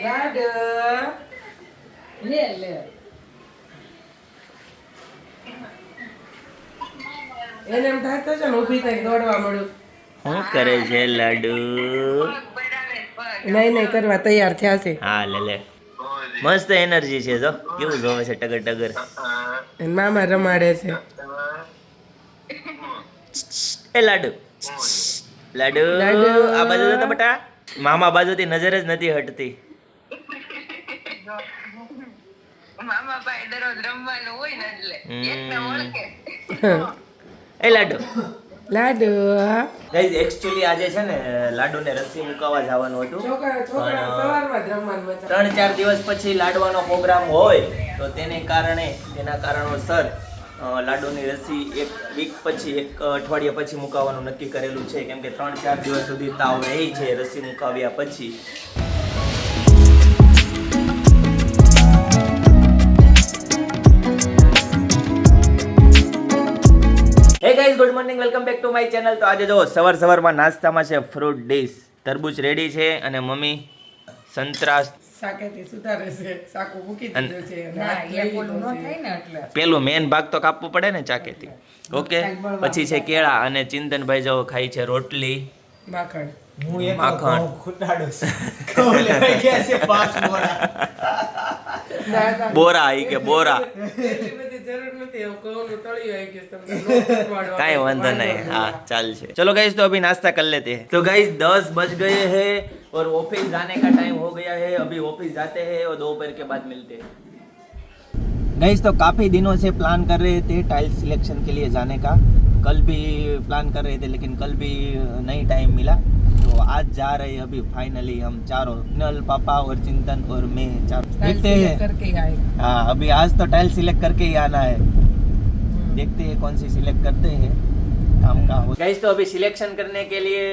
લાડુ લે લે એને એમ થાતો છે ને ઊભી થઈ દોડવા મળ્યું. શું કરે છે લાડુ? નહીં કરવા તૈયાર થયા છે. હા લે મસ્ત એનર્જી છે જો કેવું જોવે છે ટગર ટગર. એને મામા રમાડે છે. એ લાડુ લાડુ લાડુ. આ બાજુ તો બટા મામા બાજુથી નજર જ નથી હટતી. મામા ભાઈ દરરોજ રમવાનું હોય ને એટલે એકને ઓળખે. એ લાડુ લાડુ ગાઈઝ એક્ચ્યુઅલી આજે છે ને લાડુને રસ્સી મુકાવા જવાનું હતું. છોકરા સવારમાં જ રમવાનું મજા. 3-4 દિવસ પછી લાડવાનો પ્રોગ્રામ હોય તો તેના કારણોસર લાડુની રસી એક વીક પછી એક અઠવાડિયા પછી મુકાવવાનું નક્કી કરેલું છે, કેમ કે 3-4 દિવસ સુધી તાવ રહે છે રસી મુકાવ્યા પછી. Hey guys good morning, welcome back to my channel. તો આજે જો સવારમાં નાસ્તામાં છે ફ્રૂટ ડીશ. તરબૂચ રેડી છે અને મમ્મી સંતરા સાકેથી સુધારે છે. સાકુ મૂકી દીધું છે અને હાથ લઈ લીધો છે. પેલું મેન ભાગ તો કાપવો પડે ને ચાકેથી. ઓકે, પછી છે કેળા અને ચિંતનભાઈ જો ખાઈ છે રોટલી માખણ. માખણ. બોરા ઈ કે બોરા. એટલી બધી જરૂર નથી. હું કહું તળિયું આવી ગયું તમને નો ઉપાડવા. કાઈ વાંધો नहीं, हाँ चल છે. चलो गाइस तो अभी नाश्ता कर लेते हैं. तो गाइस 10 बज गए हैं और ऑफिस जाने का टाइम हो गया है. अभी ऑफिस जाते हैं और दोपहर के बाद मिलते हैं. गाइस तो काफी दिनों से प्लान कर रहे थे टाइल्स सिलेक्शन के लिए जाने का. कल भी प्लान कर रहे थे लेकिन कल भी नहीं टाइम मिला, तो आज जा रहे हैं अभी फाइनली हम चारों, नल पापा और चिंतन और मैं चारों. देखते हैं करके ही आए. हाँ अभी आज तो टाइल्स सिलेक्ट करके ही आना है. देखते हैं कौन सी सिलेक्ट करते हैं काम का हो. गाइस तो अभी सिलेक्शन करने के लिए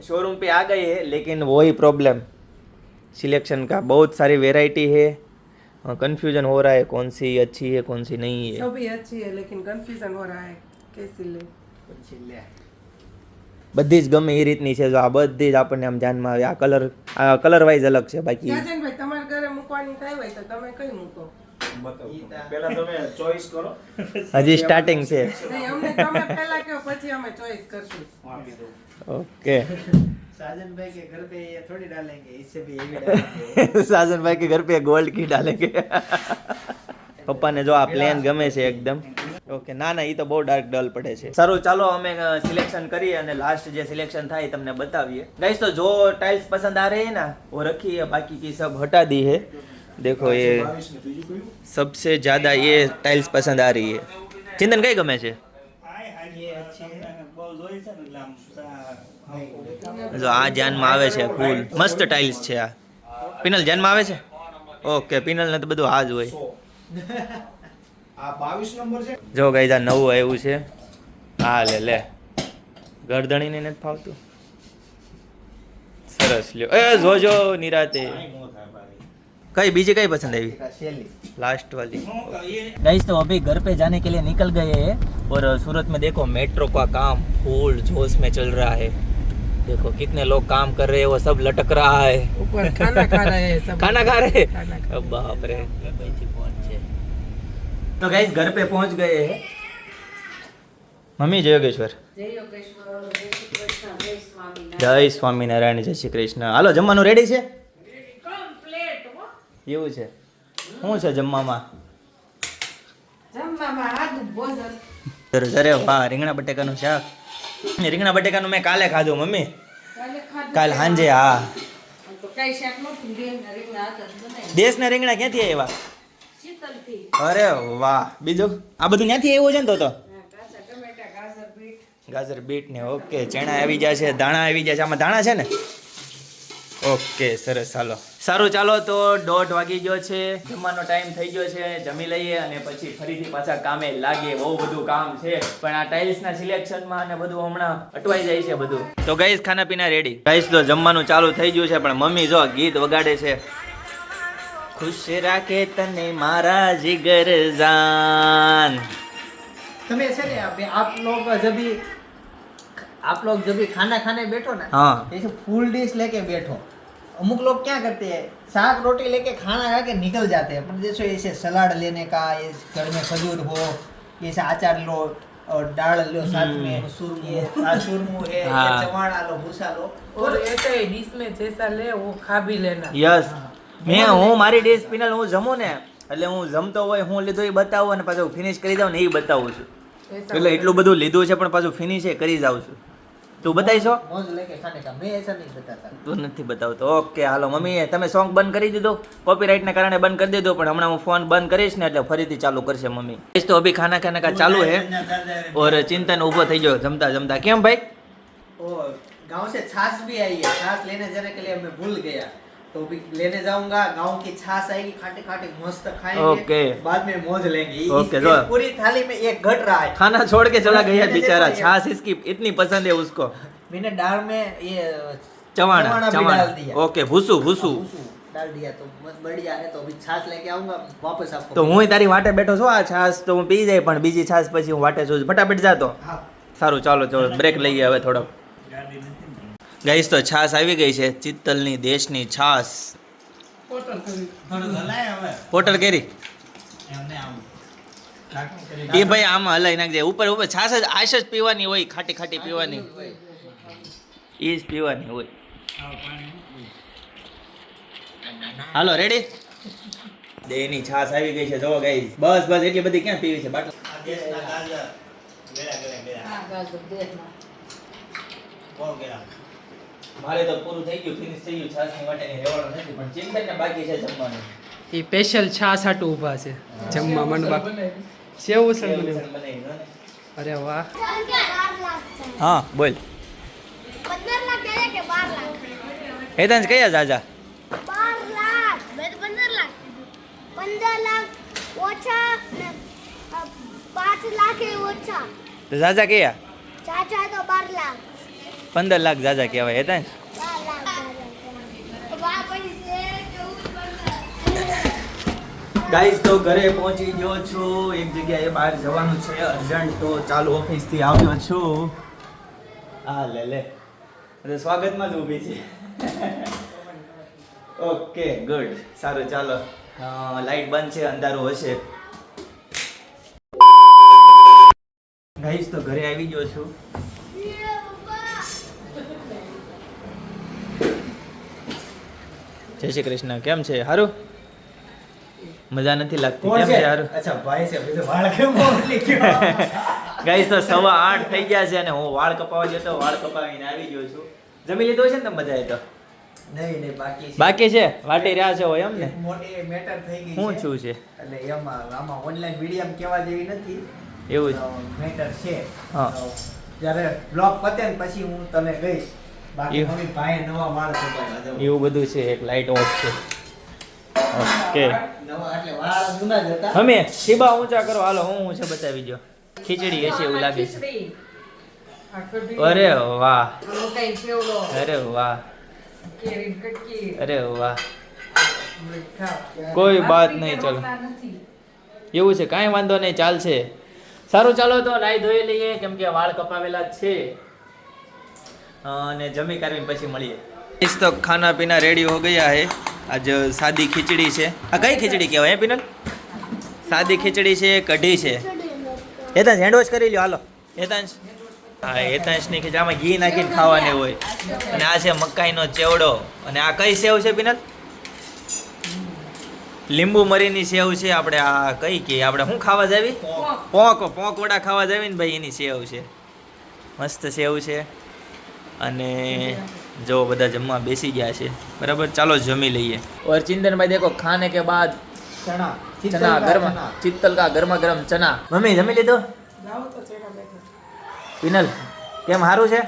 शोरूम पे आ गए हैं, लेकिन वही प्रॉब्लम सिलेक्शन का. बहुत सारी वेराइटी है, कंफ्यूजन हो रहा है कौन सी अच्छी है कौन सी नहीं है. सभी अच्छी है लेकिन कंफ्यूजन हो रहा है कैसी ले. બધી જ ગમે એ રીતની છે. જો આ બધી જ આપણને આમ ધ્યાનમાં આવે. આ કલર વાઇઝ અલગ છે. બાકી રાજનભાઈ તમારા ઘરે મૂકવાની થાય હોય તો તમે કઈ મૂકો. પહેલા તમે ચોઈસ કરો. હજી સ્ટાર્ટિંગ છે. નહીં અમને તમે પહેલા કહો પછી અમે ચોઈસ કરશું. ઓકે. साजन भाई के घर पे ये थोड़ी डालेंगे, इससे भी ये भी डालेंगे. साजन भाई के घर पे गोल्ड की डालेंगे. પપ્પાને જો આ પ્લેન ગમે છે એકદમ. ઓકે, ના એ તો બહુ ડાર્ક ડલ પડે છે. સારું ચાલો અમે સિલેક્શન કરીએ અને લાસ્ટ જે સિલેક્શન થાય તમને બતાવીએ. गाइस तो जो टाइल्स पसंद आ रहे हैं ना वो रखिए, बाकी की सब हटा दी है. देखो ये सबसे ज्यादा ये टाइल्स पसंद आ रही है. चिंतन कई गमे છે? જો આ ધ્યાનમાં આવે છે ફૂલ મસ્ત ટાઇલ્સ છે. આ પિનલ ધ્યાનમાં આવે છે? ઓકે, પિનલ ને તો બધું આ જ હોય. આ 22 નંબર છે. જો ગાઈસ આ નવું આવ્યું છે. હા લે ગરદણીને નથી ફાવતું. સરસ લ્યો. એ જોજો નિરાતે. कई बीजी कई पसंद आई? लास्ट वाली. गाइस तो अभी घर पे जाने के लिए निकल गए हैं और सूरत में देखो मेट्रो का काम फुल जोश में चल रहा है. देखो कितने लोग काम कर रहे हैं, वो सब लटक रहा है. ऊपर खाना खा रहे हैं सब. खाना खा रहे खाना खा. हैं. बाप रे. तो गाइस घर पे पहुंच गए हैं. मम्मी जय योगेश्वर. जय स्वामीनारायण. जय श्री कृष्ण. હાલો જમવાનું રેડી છે? એવું છે. શું છે જમવામાં? અરે વાહ, રીંગણા બટેકાનું શાક. રીંગણા બટેકાનું મેં કાલે ખાધું મમ્મી. કાલ સાંજે. હા, દેશના રીંગણા ક્યાંથી આવ્યા? અરે વાહ. બીજું આ બધું ક્યાંથી આવ્યું છે ને? તો ગાજર બીટ ને ઓકે ચણા આવી ગયા છે, દાણા આવી ગયા છે. આમાં દાણા છે ને? ઓકે સરસ. ચાલો સારું ચાલો તો 1:30 વાગી ગયો છે, જમવાનો ટાઈમ થઈ ગયો છે. જમી લઈએ અને પછી ફરીથી પાછા કામે લાગીએ. બહુ બધું કામ છે પણ આ ટાઇલ્સના સિલેક્શનમાં અને બધું હમણાં અટવાઈ જાય છે બધું. તો ગાઈસ ખાના પીના રેડી. ગાઈસ તો જમવાનું ચાલુ થઈ ગયું છે પણ મમ્મી જો ગીત વગાડે છે. ખુશ રાખે તને મારા જીગર જાન. તમે છે ને आप लोग जब भी खाना खाने बैठो ना, हाँ जैसे फुल डिश लेके बैठो अमुक लोग क्या करते हैं, साग रोटी लेके खाना खा के निकल जाते हैं, पर जैसे ऐसे सलाद लेने का, ये घर में खजूर हो, ऐसे अचार लो और दाल लो साथ में, सुरमू है, हाँ। ये चवाड़ा लो, भूसा लो, और ऐसे ही डिश में जैसा ले वो खा भी लेना। યસ હું મારી ડિશ પિનલ હું જમું ને એટલે હું જમતો હોય હું લીધું એ બતાવું અને પાછું ફિનિશ કરી જાઉં ને એ બતાવું છું ऐसा એટલે એટલું બધું લીધું છે પણ પાછું ફિનિશ એ કરી જાઉં છું તું બતાવીશો मौज लेके खाने का। मैं ऐसा नहीं बताता। તું નથી બતાવતો ઓકે હાલો મમ્મી તમે સોંગ બંધ કરી દીધો કોપીરાઇટના કારણે બંધ કરી દીધો પણ હમણાં હું ફોન બંધ કરીશ ને એટલે ફરીથી ચાલુ કરશે મમ્મી તો અભી ખાના ખાને કા ચાલુ હે और ચિંતન ઊભો થઈ ગયો જમતા જમતા કેમ ભાઈ और गांव से छाछ भी आई है, छाछ लेने जाने के लिए मैं भूल गया, तो अभी लेने जाऊंगा। गांव की छाछ आएगी, खाटे खाटे मस्त खाएंगे, ओके। बाद में मौज लेंगे। ओके, इस जो पूरी थाली में एक घट रहा है। खाना छोड़ के चला गया बेचारा छाछ इसकी इतनी पसंद है उसको मैंने दाल में ये चवाणा भी डाल चवाणा दिया। ओके भूसू भूसू भूसू डाल दिया तो मस्त बढ़िया है। तो अभी छाछ लेके आऊंगा वापस आपको। તો હું તારી વાટે બેઠો છું આ છાશ તો હું પી જાય પણ બીજી છાશ પછી હું વાટે છું ફટાફટ જાતો हाँ। સારું ચાલો ચાલો બ્રેક લઈએ હવે થોડો ગાઈસ તો છાશ આવી ગઈ છે ચિત્તલની દેશની છાશ પોટલ કરી પોટર કેરી એ ભાઈ આમાં હલાઈ નાખજે ઉપર ઉપર છાશ જ આશ જ પીવાની હોય ખાટી ખાટી પીવાની એ જ પીવાની હોય હાલો રેડી દેની છાશ આવી ગઈ છે જો ગાઈસ બસ બસ એટલી બધી ક્યાં પીવી છે બાટલા હા ગાજર દેખના મારે તો પૂરું થઈ ગયું ફિનિશ થઈ ગયું છાશની વાટેની રેવાડો નથી પણ ચિંતનને બાકી છે જમવાનું એ સ્પેશિયલ છાશ હાટુ ઊભા છે જમવા મંડવા સેવ ઉસળ બનાવ્યું. અરે વાહ હા બોલ 15 લાખ ગયા કે 12 લાખ હેતાંશ કયા જાજા 12 લાખ મેં તો 15 લાખ કીધું 15 લાખ ઓછા ને 5 લાખ એ ઓછા તો જાજા કયા ચાચા તો 12 લાખ 15 લાખ જાજા કહેવાય હેતાંશ 12 લાખ વાહ પછી છે 14 ગાઈસ તો ઘરે પહોંચી ગયો છું એક જગ્યાએ બહાર જવાનું છે અર્જન્ટ તો ચાલુ ઓફિસથી આવ્યો છું આ લે લે અરે સ્વાગતમાં જ ઊભી છે ઓકે ગુડ સારું ચાલો લાઈટ બંધ છે અંધારું હશે ગાઈસ તો ઘરે આવી ગયો છું જય શ્રી કૃષ્ણ કેમ છે હારું મજા નથી લાગતી कौन કેમ से? છે હારું अच्छा भाई से अभी तो वाल के मोड़ लिखा। ગાઈસ તો 8:15 થઈ ગયા છે અને હું વાળ કપાવવા જતો વાળ કપાવીને આવી ગયો છું જમી લીધું છે ને તમે બધાએ તો नहीं नहीं बाकी છે। બાકી છે વાટી રહ્યા છો એમ ને એક મોટી મેટર થઈ ગઈ હું છે છું છે એટલે એમાં આમાં ઓનલાઈન મીડિયમ કેવા જેવી નથી એવું છે મેટર છે હા. તો જ્યારે બ્લોગ પતે ને પછી હું તને કહીશ બાકી એવું. મમ્મી ભાઈ નવા વાળ કપાવ્યા જો. એવું બધું છે એક લાઈટ ઓફ છે ઓકે નવા એટલે વાળ જૂના જ હતા અમે સીબા ઊંચા કરો હાલો હું છે બતાવી દો ખીચડી હશે એવું લાગે છે ખીચડી આ કઢી અરે વાહ મકાઈ સેવડો અરે વાહ કેરી કટકી અરે વાહ ખાવા કોઈ બાત નહીં ચલો રોટલા નથી એવું છે કાંઈ વાંધો નહીં ચાલશે સારું ચાલો તો નાઈ ધોઈ લઈએ કેમ કે વાળ કપાવેલા જ છે અને જમી કાઢીને પછી મળીએ इस तो खाना पीना रेडी हो गया है आज सादी खिचड़ी છે આ કઈ ખીચડી કહેવાય પિનલ સાદી ખીચડી છે કઢી છે હેતાંશ હેન્ડવોશ કરી લ્યો હાલો હેતાંશ હા હેતાંશની ખીચડી આમાં ઘી નાખીને ખાવાની હોય અને આ છે મકાઈનો ચેવડો અને આ કઈ સેવ છે પિનલ લીંબુ મરીની સેવ છે આપણે આ કઈ કે આપણે શું ખાવા જાવી પોંક વડા ખાવા જાવી ને ભાઈ એની સેવ છે મસ્ત સેવ છે અને જો બધા જમવા બેસી ગયા છે બરાબર ચાલો જમી લઈએ और चिंतन भाई देखो खाने के बाद ચણા चना गर्मा चित्तल का गर्मा गर्म चना मम्मी जमी લીધો જાઓ તો ચેડા બેઠા પિનલ કેમ સારું છે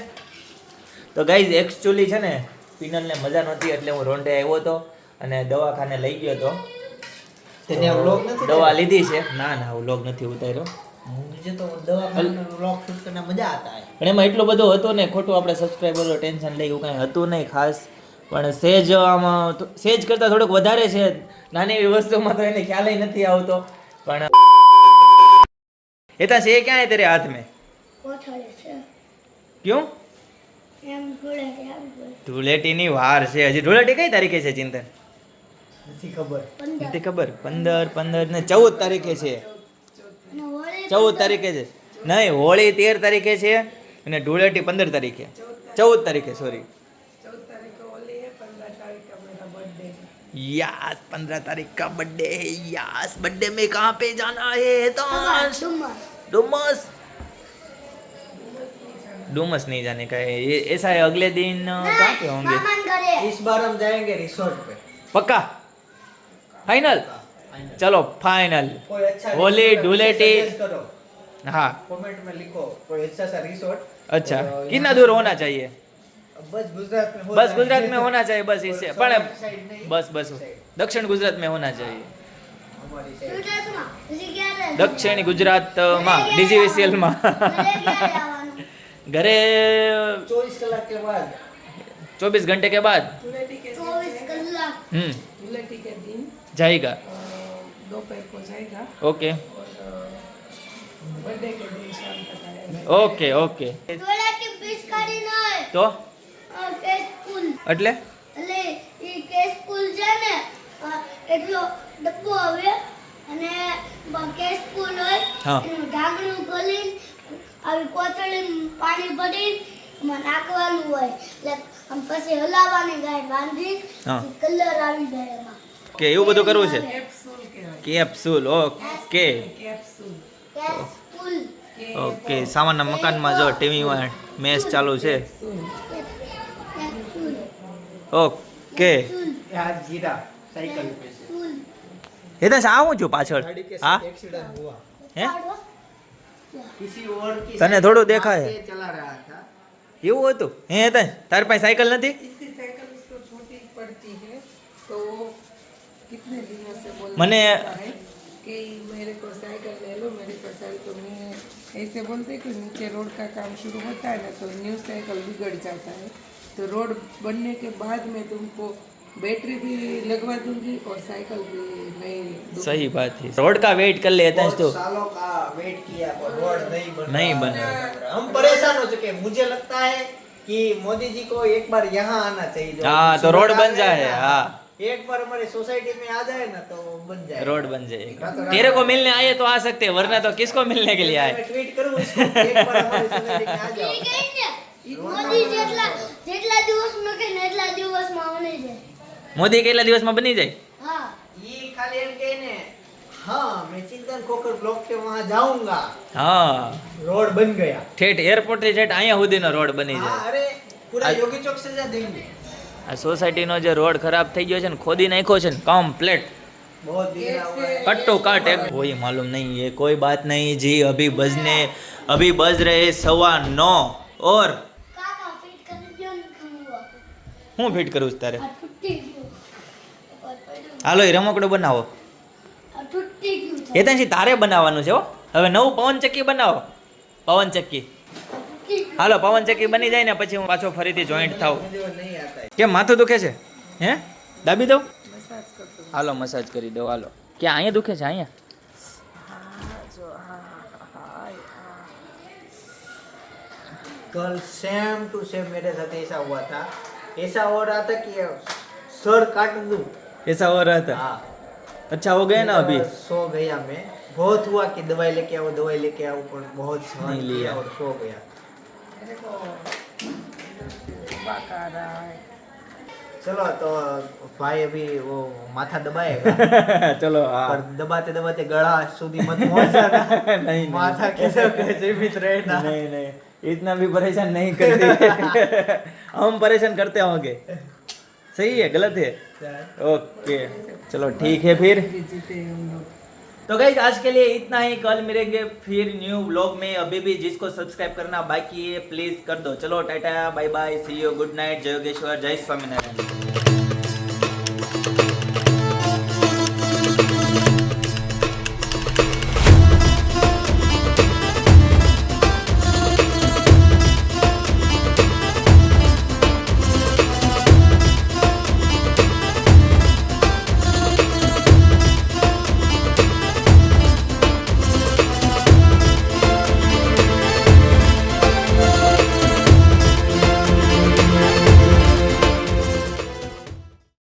તો ગાઈઝ એક્ચ્યુઅલી છે ને પિનલને મજા નહોતી એટલે હું રોંઢે આવ્યો હતો અને દવાખાને લઈ ગયો હતો તેને વ્લોગ નથી દવા લીધી છે ના ના વ્લોગ નથી ઉતાર્યો मुझे तो दवाखाने व्लॉग शूट करना मजा आता है પણ એમાં એટલું બધું હતું ને ખોટું આપણે સબસ્ક્રાઈબરો ટેન્શન લઈ એવું કાંઈ હતું નહીં ખાસ પણ સેજ આમાં સેજ કરતાં થોડુંક વધારે છે નાની એવી વસ્તુમાં તો એને ખ્યાલ નથી આવતો પણ એતા છે ક્યાં હે તેરે હાથ મેં કોથળે છે ક્યું ધૂળેટીની વાર છે હજી. ધૂળેટી કઈ તારીખે છે ચિંતન? નથી ખબર. નથી ખબર. 15 ને 14 તારીખે છે. 14 તારીખે છે. નહીં, હોળી 13 તારીખે છે અને ધૂળેટી 15 તારીખે. 14 તારીખે સોરી. 14 तारीख को होली है, 15 तारीख का मेरा बर्थडे है। यास 15 तारीख का बर्थडे है. यास बर्थडे में कहाँ पे जाना है? डुमस. डुमस नहीं जाने का है. ये ऐसा है अगले दिन कहाँ पे होंगे? इस बार हम जाएंगे रिसोर्ट पे. पक्का? फाइनल? चलो फाइनल. कोई अच्छा होली resort धूलेटी. suggest करो. हाँ कमेंट में लिखो कोई अच्छा सा रिसोर्ट. अच्छा. और कितना यहाँ दूर होना चाहिए? बस गुजरात में हो बस जाए. गुजरात में होना चाहिए. बस और इससे सौराष्ट्र पण side नहीं, बस बस side. दक्षिण गुजरात में होना चाहिए. हमारी side. દક્ષિણ ગુજરાતમાં ડીજીવીસીએલમાં ઘરે 24 कलाक के बाद 24 घंटे के बाद धूलेटी के धूलेटी के दिन जाएगा. दोपहर को जाएगा ओके और बर्थडे के दिन शाम तक आएगा। Okay okay. તો એટલે એટલો ડબ્બો આવે અને કેસ ફૂલ હોય હા. એનું ઢાંકણું ખોલીને આવી કોથળીમાં પાણી ભરીને એમાં નાખવાનું હોય એટલે આમ પછી હલાવવાની ગાય બાંધી હા. કલર આવી જાય એમાં કે એવું બધું કરવું છે? कैप्सूल कहेवाय। કેપ્સ્યુલ. ઓકે कैप्सूल કેસ ફૂલ ઓકે. સામાનના મકાનમાં જો ટીવીમાં મેચ ચાલુ છે. ઓકે. आज गिरा साइकिल पे से. ફૂલ એ તો આવું છું પાછળ. गाड़ी के હા साथ एक्सीडेंट हुआ. હે किसी और की तने साइकिल थोड़ो पर देखा है? के चला रहा था. એવું હતું? હે તો તારી પાસે સાયકલ નથી? इसकी साइकिल उसको छोटी पड़ती है तो वो कितने दिनों से बोल मने- रहा है कि मेरे को साइकिल ले लो मेरे को साइकिल. तो मैं ऐसे बोलते कि नीचे रोड का काम शुरू होता है ना तो न्यू साइकिल बिगड़ जाता है तो रोड बनने के बाद मैं तुमको बैटरी भी लगवा दूंगी और साइकिल भी नहीं दूंगी. सही बात है. रोड का वेट कर लेते हैं बहुत तो सालों का वेट किया पर रोड नहीं नहीं बना. हम परेशान हो चुके हैं. मुझे लगता है कि मोदी जी को एक बार यहाँ आना चाहिए. जो हाँ तो रोड सुविधा बन है जाए. ना, हाँ एक बार हमारी सोसाइटी में आ जाए ना तो बन जाए. रोड बन जाएगा. तेरे को मिलने आए तो आ सकते हैं वरना तो किसको मिलने के लिए आए? मैं ट्वीट करूँ इसको एक बार हमारी सोसाइटी में आ जाओ. મોદી જેટલા દિવસમાં કે એટલા દિવસમાં આવને જાય. મોદી કેટલા દિવસમાં બની જાય? હા ये खाली हम कहने हाँ मैं चिंतन खोकर ब्लॉक के वहाँ जाऊंगा. હા रोड बन गया. ઠેઠ એરપોર્ટ થી ઠેઠ અહીંયા સુધીનો રોડ બની हाँ જાય. अरे पूरा योगी चौक से जा देंगे. આ સોસાયટીનો જે રોડ ખરાબ થઈ ગયો છે ને ખોદી નાખ્યો છે ને કમ્પ્લીટ बहुत दिन हुआ है. कट्टो काट एक कोई मालूम नहीं है. कोई बात नहीं जी. अभी बज रहे 9:15 और કાકા ફિટ કરી દો ને ખમવા હું ફિટ કરું છું તારે? આ તૂટી ગયું એકવાર પડ્યું હાલો એ રમકડું બનાવો. આ તૂટી ગયું એ ત્યાંથી તારે બનાવવાનું છે હો. હવે નવું પવન ચક્કી બનાવો. પવન ચક્કી તૂટી ગયું હાલો પવન ચક્કી બની જાય ને પછી હું પાછો ફરીથી જોઈન્ટ થાવ. मुझे वो नहीं आता है. કેમ માથું દુખે છે? હે દાબી દઉં? मसाज कर दो. હાલો મસાજ કરી દો. હાલો ક્યાં? અહીંયા દુખે છે? અહીંયા कल सेम टू सेम मेरे साथ ऐसा हुआ था. ऐसा हो रहा था कि सर काट दूं. ऐसा हो रहा था. हाँ अच्छा हो गया ना अभी? सो गया मैं. बहुत हुआ कि दवाई लेके आओ पर बहुत सहन नहीं लिया. किया और सो गया. मेरे को बाका आ रहा है. चलो तो भाई अभी वो माथा दबाएगा. चलो हाँ. पर दबाते दबाते गला સુધી मत पहुंच जाना. नहीं माथा कैसे जीवित रहना. नहीं नहीं इतना भी परेशान नहीं करते. हम परेशान करते होंगे. सही है गलत है? ओके चलो ठीक है फिर. जीते हम लोग. तो गाइज आज के लिए इतना ही. कल मिलेंगे फिर न्यू ब्लॉग में. अभी भी जिसको सब्सक्राइब करना बाकी है प्लीज कर दो. चलो टाटा bye bye see you good night. जय योगेश्वर जय स्वामीनारायण.